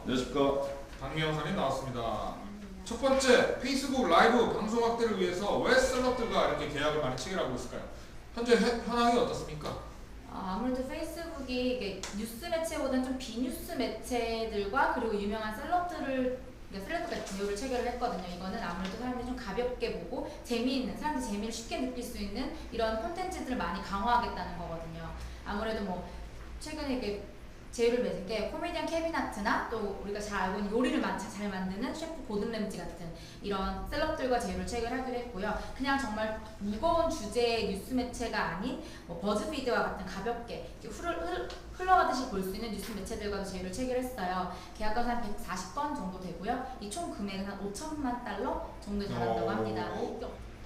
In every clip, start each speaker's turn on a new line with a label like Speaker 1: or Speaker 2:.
Speaker 1: 안녕하십니까.
Speaker 2: 박명선이 나왔습니다. 첫 번째, 페이스북 라이브 방송 확대를 위해서 왜 셀럽들과 이렇게 계약을 많이 체결하고 있을까요? 현재 현황이 어떻습니까?
Speaker 3: 아무래도 페이스북이 이게 뉴스 매체보다는 좀 비뉴스 매체들과 그리고 유명한 셀럽들과 대우를 체결을 했거든요. 이거는 아무래도 사람들이 좀 가볍게 보고 재미있는, 사람들이 재미를 쉽게 느낄 수 있는 이런 콘텐츠들을 많이 강화하겠다는 거거든요. 아무래도 뭐 최근에 이렇게 제휴를 맺은 게 코미디언 케빈 하트나 또 우리가 잘 알고 있는 요리를 잘 만드는 셰프 고든 램지 같은 이런 셀럽들과 제휴를 체결하기로 했고요. 그냥 정말 무거운 주제의 뉴스 매체가 아닌 뭐 버즈피드와 같은 가볍게 흘러가듯이 볼 수 있는 뉴스 매체들과도 제휴를 체결했어요. 계약건 한 140건 정도 되고요. 이 총 금액은 한 5천만 달러 정도 달한다고 합니다.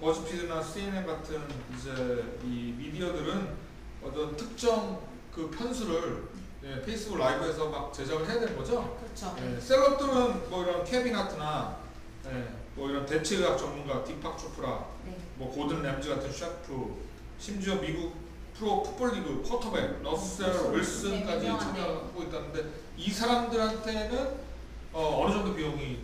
Speaker 2: 버즈피드나 CNN 같은 이제 이 미디어들은 어떤 특정 그 편수를 페이스북 라이브에서 막 제작을 해야 되는 거죠?
Speaker 3: 그렇죠.
Speaker 2: 셀럽들은 뭐 이런 케빈 하트나 뭐 이런 대체의학 전문가 디팍 초프라, 뭐 고든 램지 같은 셰프, 심지어 미국 프로 풋볼 리그 쿼터백 러셀 윌슨까지 참여하고 있다는데 이 사람들한테는 어느 정도 비용이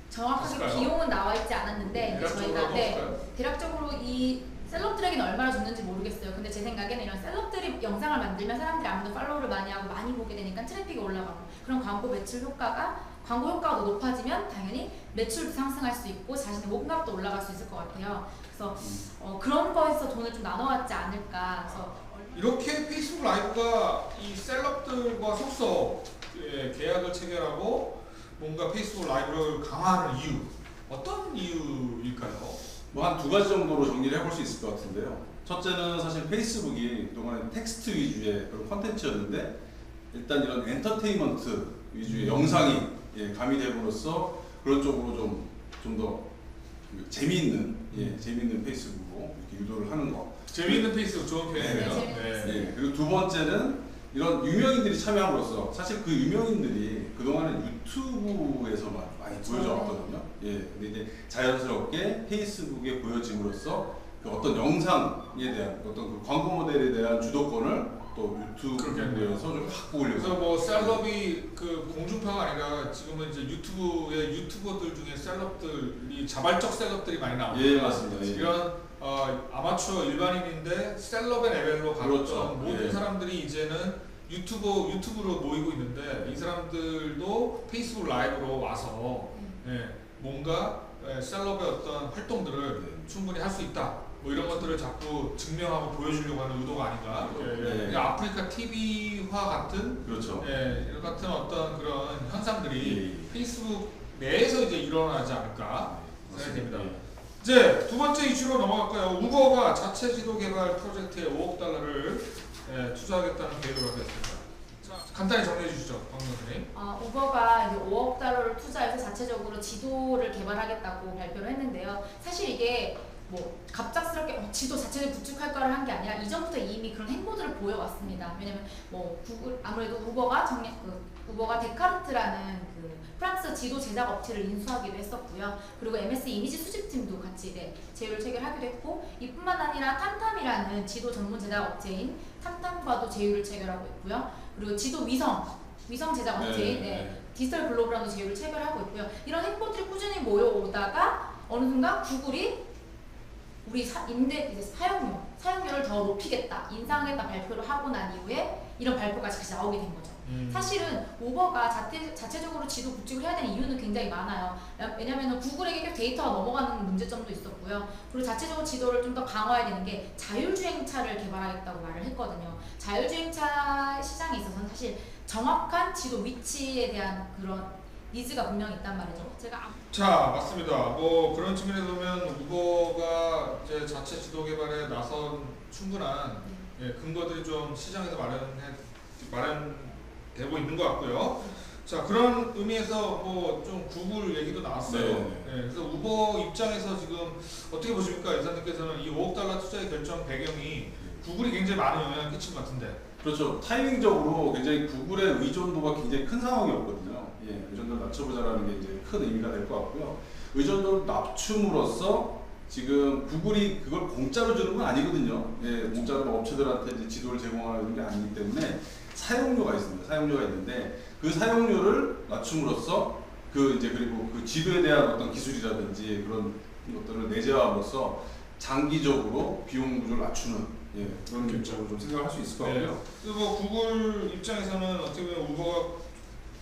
Speaker 3: 정확하게
Speaker 2: 있을까요?
Speaker 3: 비용은 나와 있지 않았는데 저희가
Speaker 2: 대략적으로
Speaker 3: 대략적으로 이 셀럽들에게는 얼마나 줬는지 모르겠어요. 근데 제 생각에는 이런 셀럽들이 영상을 만들면 사람들이 아무래도 팔로우를 많이 하고 많이 보게 되니까 트래픽이 올라가고 그런 광고 효과가 더 높아지면 당연히 매출도 상승할 수 있고 자신의 몸값도 올라갈 수 있을 것 같아요. 그래서 그런 거에서 돈을 좀 나눠왔지 않을까. 그래서
Speaker 2: 이렇게 페이스북 라이브가 이 셀럽들과 속속 계약을 체결하고 뭔가 페이스북 라이브를 강화하는 이유, 어떤 이유일까요?
Speaker 1: 뭐 한 두 가지 정도로 정리를 해볼 수 있을 것 같은데요. 첫째는 사실 페이스북이 그동안에 텍스트 위주의 그런 컨텐츠였는데 일단 이런 엔터테인먼트 위주의 영상이 가미됨으로써 그런 쪽으로 좀 더 재미있는 페이스북으로 이렇게 유도를 하는 거.
Speaker 2: 재미있는 페이스북 좋은 표현이네요.
Speaker 1: 네. 그리고 두 번째는 이런 유명인들이 참여함으로써 사실 그 유명인들이 그동안은 유튜브에서만 많이 보여져 왔거든요. 근데 이제 자연스럽게 페이스북에 보여짐으로써 그 어떤 영상에 대한 어떤 그 광고 모델에 대한 주도권을 또 유튜브에서 좀 갖고 오려고.
Speaker 2: 그래서 뭐 셀럽이 그 공중파가 아니라 지금은 이제 유튜브의 유튜버들 중에 셀럽들이 자발적 셀럽들이 많이 나옵니다.
Speaker 1: 예, 맞습니다.
Speaker 2: 이런 아마추어 일반인인데 셀럽의 레벨로 갔던
Speaker 1: 그렇죠.
Speaker 2: 모든 사람들이 이제는 유튜브로 모이고 있는데 이 사람들도 페이스북 라이브로 와서 뭔가 셀럽의 어떤 활동들을 충분히 할 수 있다. 뭐 이런 것들을 자꾸 증명하고 보여주려고 하는 의도가 아닌가. 아프리카 TV화 같은
Speaker 1: 그렇죠.
Speaker 2: 이런 같은 어떤 그런 현상들이 페이스북 내에서 이제 일어나지 않을까 생각이 됩니다. 이제 두 번째 이슈로 넘어갈까요? 우버가 자체 지도 개발 프로젝트에 5억 달러를 투자하겠다는 계획을 밝혔습니다. 자, 간단히 정리해 주시죠, 박 선생님.
Speaker 3: 우버가 이제 5억 달러를 투자해서 자체적으로 지도를 개발하겠다고 발표를 했는데요. 사실 이게 뭐 갑작스럽게 지도 자체를 구축할 거를 한 게 아니라 이전부터 이미 그런 행보들을 보여왔습니다. 왜냐면 뭐 아무래도 우버가 데카르트라는 그 프랑스 지도 제작 업체를 인수하기도 했었고요. 그리고 MS 이미지 수집팀도 같이 제휴를 체결하기도 했고 이뿐만 아니라 탐탐이라는 지도 전문 제작 업체인 탐탐과도 제휴를 체결하고 있고요. 그리고 지도 위성 제작 업체인 디지털 글로벌랑도 제휴를 체결하고 있고요. 이런 행보들이 꾸준히 모여오다가 어느 순간 구글이 우리 사용료를 더 높이겠다, 인상하겠다 발표를 하고 난 이후에 이런 발표까지 같이 나오게 된 거죠. 사실은 우버가 자체적으로 지도 구축을 해야 되는 이유는 굉장히 많아요. 왜냐하면 구글에게 계속 데이터가 넘어가는 문제점도 있었고요. 그리고 자체적으로 지도를 좀 더 강화해야 되는 게 자율주행차를 개발하겠다고 말을 했거든요. 자율주행차 시장에 있어서는 사실 정확한 지도 위치에 대한 그런 니즈가 분명히 있단 말이죠.
Speaker 2: 자, 맞습니다. 뭐 그런 측면에서 보면 우버가 이제 자체 지도 개발에 나선 충분한 근거들이 좀 시장에서 마련되고 있는 것 같고요. 자, 그런 의미에서 뭐 좀 구글 얘기도 나왔어요. 그래서 우버 입장에서 지금 어떻게 보십니까? 이사님께서는 이 5억 달러 투자의 결정 배경이 구글이 굉장히 많은 영향을 끼친 것 같은데.
Speaker 1: 그렇죠. 타이밍적으로 굉장히 구글의 의존도가 굉장히 큰 상황이었거든요. 의존도를 낮춰보자라는 게 이제 큰 의미가 될 것 같고요. 의존도를 낮춤으로써 지금 구글이 그걸 공짜로 주는 건 아니거든요. 공짜로 업체들한테 이제 지도를 제공하는 게 아니기 때문에 사용료가 있습니다. 사용료가 있는데 그 사용료를 낮춤으로써 그 이제 그리고 그 지도에 대한 어떤 기술이라든지 그런 것들을 내재함으로써 장기적으로 비용 구조를 낮추는 그런 결정을 좀 생각할 수 있을 것 같고요.
Speaker 2: 네. 그래서 뭐 구글 입장에서는 어떻게 보면 우버가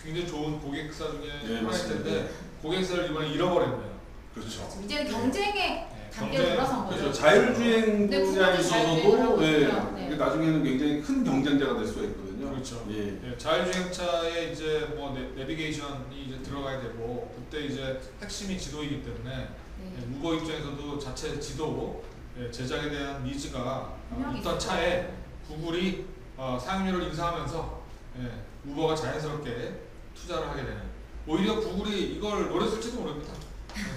Speaker 2: 굉장히 좋은 고객사 중에 하나일
Speaker 1: 맞습니다.
Speaker 2: 텐데 고객사를 이번에 잃어버렸네요.
Speaker 1: 그렇죠.
Speaker 3: 이제는 경쟁의 단계로
Speaker 2: 경쟁,
Speaker 3: 돌아선 거죠.
Speaker 1: 그렇죠. 자율주행
Speaker 3: 네,
Speaker 1: 분야에
Speaker 3: 구글도
Speaker 1: 있어서도
Speaker 3: 자율주행을 하고 있고요.
Speaker 1: 이게
Speaker 3: 네.
Speaker 1: 나중에는 굉장히 큰 경쟁자가 될 수가 있거든요.
Speaker 2: 그렇죠.
Speaker 1: 예.
Speaker 2: 예, 자율주행차에 이제 뭐 내비게이션이 이제 들어가야 되고 그때 이제 핵심이 지도이기 때문에
Speaker 3: 네.
Speaker 2: 예, 우버 입장에서도 자체 지도 제작에 대한 니즈가
Speaker 3: 분명히
Speaker 2: 있던
Speaker 3: 있을
Speaker 2: 차에
Speaker 3: 거예요.
Speaker 2: 구글이 사용료를 인상하면서 우버가 자연스럽게 투자를 하게 되는 오히려 구글이 이걸 노렸을지도 모릅니다.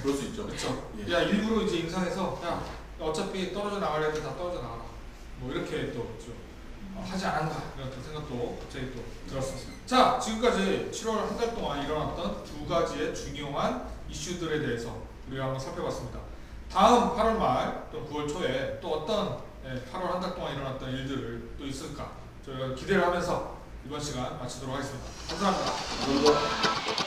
Speaker 1: 그럴 수 있죠.
Speaker 2: 그렇죠.
Speaker 1: 예.
Speaker 2: 야 일부러 이제 인상해서 야 어차피 떨어져 나가려 해도 다 떨어져 나가라. 뭐 이렇게 또 좀 하지 않았나 이런 또 생각도 갑자기 또 들었습니다. 자 지금까지 7월 한 달 동안 일어났던 두 가지의 중요한 이슈들에 대해서 우리가 한번 살펴봤습니다. 다음 8월 말 또 9월 초에 또 어떤 8월 한 달 동안 일어났던 일들을 또 있을까 저희가 기대를 하면서 이번 시간 마치도록 하겠습니다. 감사합니다.
Speaker 1: 감사합니다.